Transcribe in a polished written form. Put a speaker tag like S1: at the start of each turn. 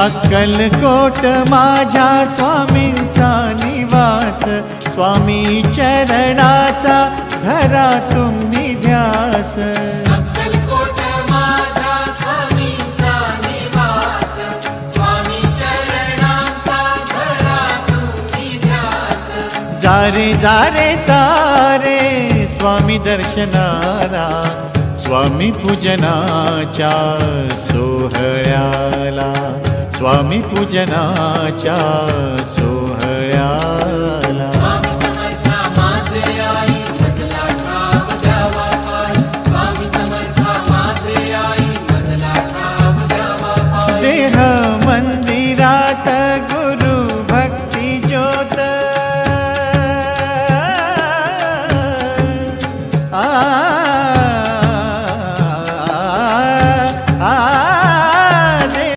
S1: अक्कलकोट माझ्या स्वामींचा निवास, स्वामी चरणाचा धरा तुम्ही ध्यास।
S2: अक्कलकोट माझ्या स्वामींचा निवास, स्वामी चरणाचा धरा तुम्ही ध्यास।
S1: जारे जारे सारे स्वामी दर्शनाला, स्वामी पूजनाच्या सोहळ्याला, स्वामी पूजनाच्या सोहळ्याला।
S2: स्वामी समर्था माझे आई मजला ठाव द्यावा पाय, स्वामी समर्था माझे आई मजला ठाव द्यावा पाय।
S1: देह